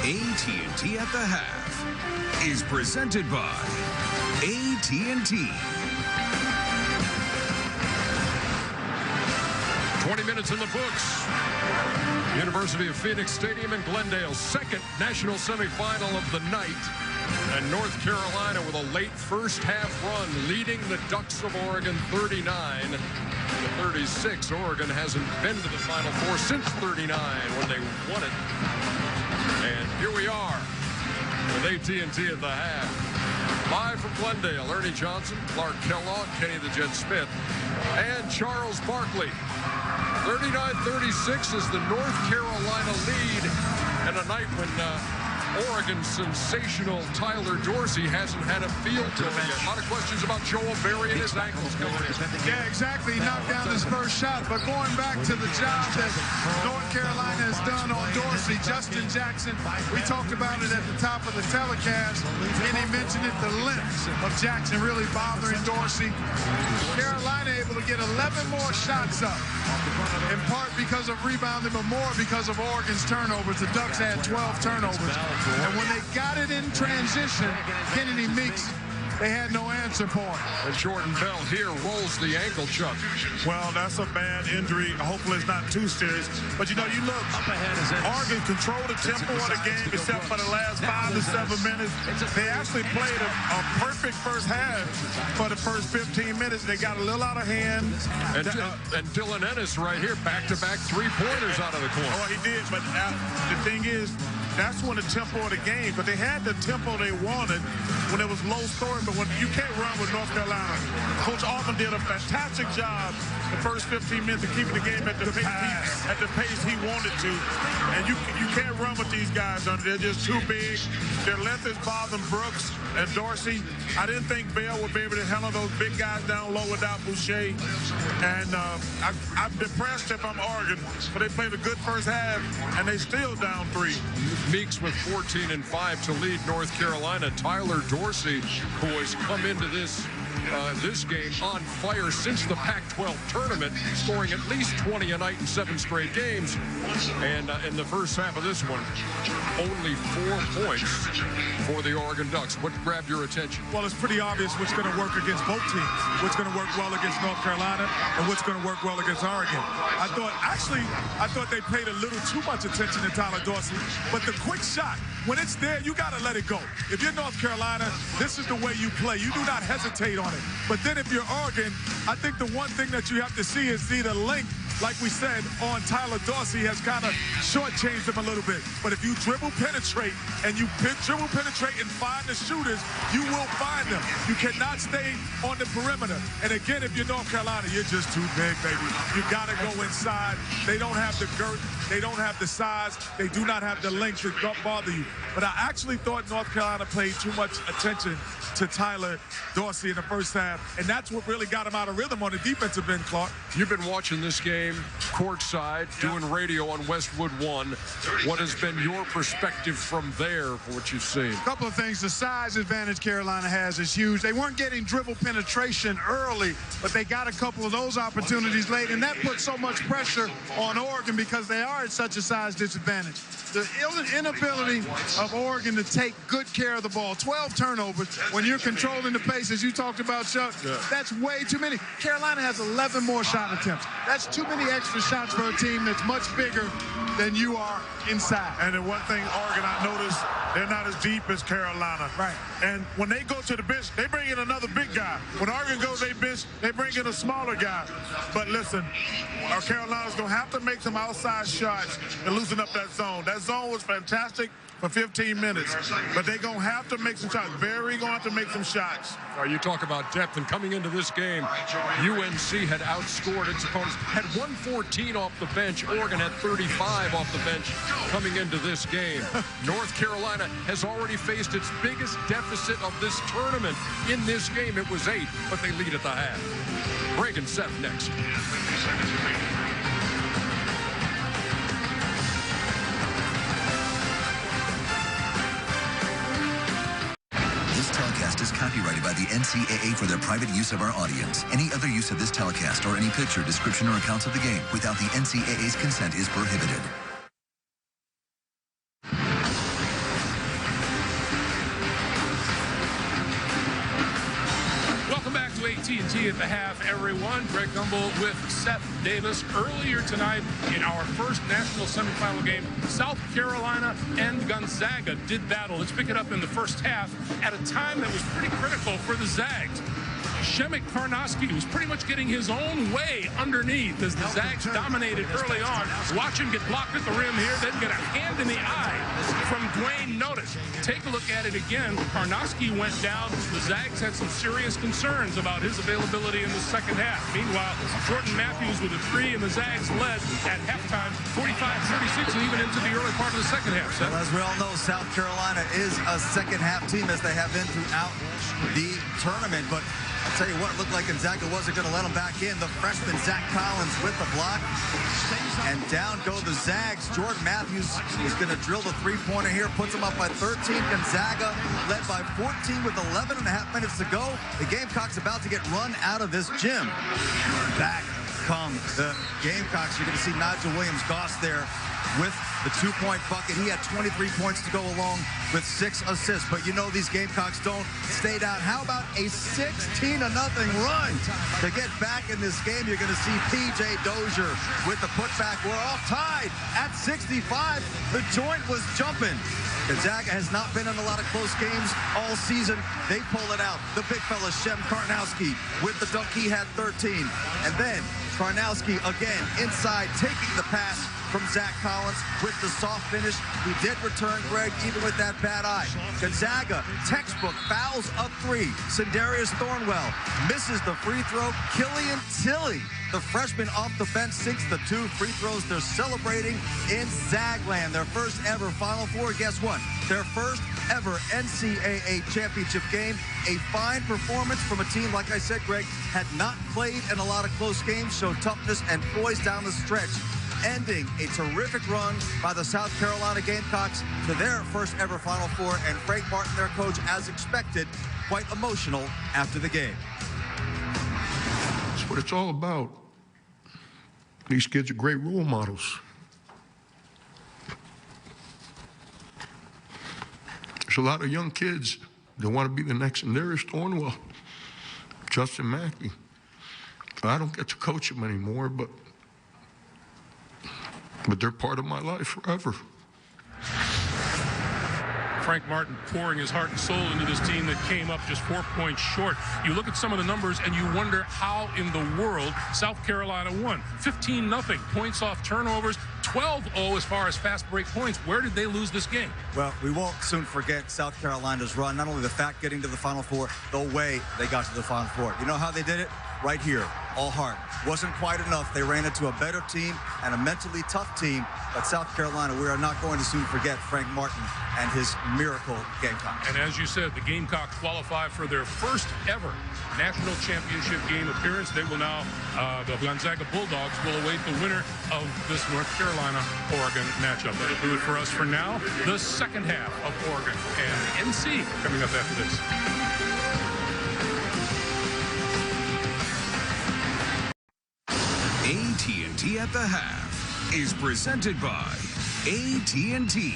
AT&T at the half is presented by AT&T. 20 minutes in the books. University of Phoenix Stadium in Glendale, second national semifinal of the night. And North Carolina with a late first half run, leading the Ducks of Oregon 39-36. Oregon hasn't been to the Final Four since 39 when they won it. And here we are with AT&T at the half. Live from Glendale, Ernie Johnson, Clark Kellogg, Kenny the Jet Smith, and Charles Barkley. 39-36 is the North Carolina lead, and a night when Oregon's sensational Tyler Dorsey hasn't had a field goal yet. A lot of questions about Joel Berry and his ankles going in. Yeah, exactly. He knocked down his first shot. But going back to the job that North Carolina has done on Dorsey, Justin Jackson, we talked about it at the top of the telecast, and he mentioned it, the limp of Jackson really bothering Dorsey. Carolina able to get 11 more shots up, in part because of rebounding, but more because of Oregon's turnovers. The Ducks had 12 turnovers. And when they got it in transition, Kennedy Meeks, they had no answer for it. And Jordan Bell here rolls the ankle, Chuck. Well, that's a bad injury. Hopefully it's not too serious. But, you know, you look, Oregon controlled the tempo of the game except for the last 5 to 7 minutes. They actually played a perfect first half for the first 15 minutes. They got a little out of hand. And Dylan Ennis right here, back-to-back three-pointers out of the corner. Oh, he did. But the thing is, that's when the tempo of the game. But they had the tempo they wanted when it was low scoring. But when you can't run with North Carolina, Coach Altman did a fantastic job the first 15 minutes of keeping the game at the pace he wanted to. And you can't run with these guys. They're just too big. Their length is bothering Brooks and Dorsey. I didn't think Bell would be able to handle those big guys down low without Boucher. And I'm depressed if I'm Oregon, but they played a good first half, and they still down 3. Meeks with 14 and 5 to lead North Carolina. Tyler Dorsey, who has come into this game on fire since the Pac-12 tournament, scoring at least 20 a night in 7 straight games. And in the first half of this one, only 4 points for the Oregon Ducks. What grabbed your attention? Well, it's pretty obvious what's going to work against both teams. What's going to work well against North Carolina and what's going to work well against Oregon. I thought they paid a little too much attention to Tyler Dorsey, but the quick shot, when it's there, you got to let it go. If you're North Carolina, this is the way you play. You do not hesitate on it. But then if you're Oregon, I think the one thing that you have to see is the length, like we said, on Tyler Dorsey has kind of shortchanged him a little bit. But if you dribble penetrate and you dribble penetrate and find the shooters, you will find them. You cannot stay on the perimeter. And again, if you're North Carolina, you're just too big, baby. You got to go inside. They don't have the girth. They don't have the size. They do not have the length to bother you. But I actually thought North Carolina paid too much attention to Tyler Dorsey in the first half, and that's what really got him out of rhythm on the defensive end, Clark. You've been watching this game courtside, doing radio on Westwood 1. What has been your perspective from there for what you've seen? A couple of things. The size advantage Carolina has is huge. They weren't getting dribble penetration early, but they got a couple of those opportunities late, and that put so much pressure on Oregon because they are at such a size disadvantage. The inability of Oregon to take good care of the ball. 12 turnovers when you're controlling the pace, as you talked about, Chuck. Yeah. That's way too many. Carolina has 11 more shot attempts. That's too many extra shots for a team that's much bigger than you are inside. And the one thing Oregon I noticed, they're not as deep as Carolina. Right. And when they go to the bench, they bring in another big guy. When Oregon goes to their bench, they bring in a smaller guy. But listen, Carolina's going to have to make some outside shots and loosen up that zone. That zone was fantastic for 15 minutes, but they're going to have to make some shots. Very going to have to make some shots. You talk about depth, and coming into this game, UNC had outscored its opponents, had 114 off the bench. Oregon had 35 off the bench coming into this game. North Carolina has already faced its biggest deficit of this tournament. In this game, it was 8, but they lead at the half. Greg and Seth next. Telecast is copyrighted by the NCAA for their private use of our audience. Any other use of this telecast or any picture, description, or accounts of the game without the NCAA's consent is prohibited. Welcome back to AT&T at the half, everyone. Greg Gumbel with Seth Davis. Earlier tonight in our first national semifinal game, South Carolina and Gonzaga did battle. Let's pick it up in the first half at a time that was pretty critical for the Zags. Shemek Karnoski was pretty much getting his own way underneath as the Zags dominated early on. Watch him get blocked at the rim here, then get a hand in the eye from Dwayne Notice. Take a look at it again. Karnoski went down. The Zags had some serious concerns about his availability in the second half. Meanwhile, Jordan Matthews with a three, and the Zags led at halftime 45-36 and even into the early part of the second half. Well, as we all know, South Carolina is a second half team, as they have been throughout the tournament. But I'll tell you what, it looked like Gonzaga wasn't going to let him back in. The freshman, Zach Collins, with the block. And down go the Zags. Jordan Matthews is going to drill the three-pointer here, puts him up by 13. Gonzaga led by 14 with 11 and a half minutes to go. The Gamecocks about to get run out of this gym. Back come the Gamecocks. You're going to see Nigel Williams-Goss there with the two-point bucket. He had 23 points to go along with 6 assists. But you know these Gamecocks don't stay down. How about a 16-0 run to get back in this game? You're going to see P.J. Dozier with the putback. We're all tied at 65. The joint was jumping. Gonzaga has not been in a lot of close games all season. They pull it out. The big fella, Shem Karnowski, with the dunk. He had 13. And then Karnowski again inside, taking the pass from Zach Collins with the soft finish. He did return, Greg, even with that bad eye. Gonzaga, textbook, fouls up 3. Sindarius Thornwell misses the free throw. Killian Tilly, the freshman off the bench, sinks the 2 free throws. They're celebrating in Zagland. Their first ever Final Four. Guess what? Their first ever NCAA championship game. A fine performance from a team, like I said, Greg, had not played in a lot of close games, showed toughness and poise down the stretch, ending a terrific run by the South Carolina Gamecocks to their first ever Final Four. And Frank Martin, their coach, as expected, quite emotional after the game. That's what it's all about. These kids are great role models. There's a lot of young kids that want to be the next Sindarius Thornwell, Justin Mackey. I don't get to coach them anymore, but they're part of my life forever. Frank Martin pouring his heart and soul into this team that came up just 4 points short. You look at some of the numbers and you wonder how in the world South Carolina won. 15-0, points off turnovers, 12-0 as far as fast break points. Where did they lose this game? Well, we won't soon forget South Carolina's run. Not only the fact getting to the Final Four, the way they got to the Final Four. You know how they did it? Right here, all heart. Wasn't quite enough. They ran into a better team and a mentally tough team. But South Carolina, we are not going to soon forget Frank Martin and his miracle Gamecocks. And as you said, the Gamecocks qualify for their first ever national championship game appearance. They will now, the Gonzaga Bulldogs will await the winner of this North Carolina-Oregon matchup. That'll do it for us for now. The second half of Oregon and NC coming up after this. AT&T at the half is presented by AT&T.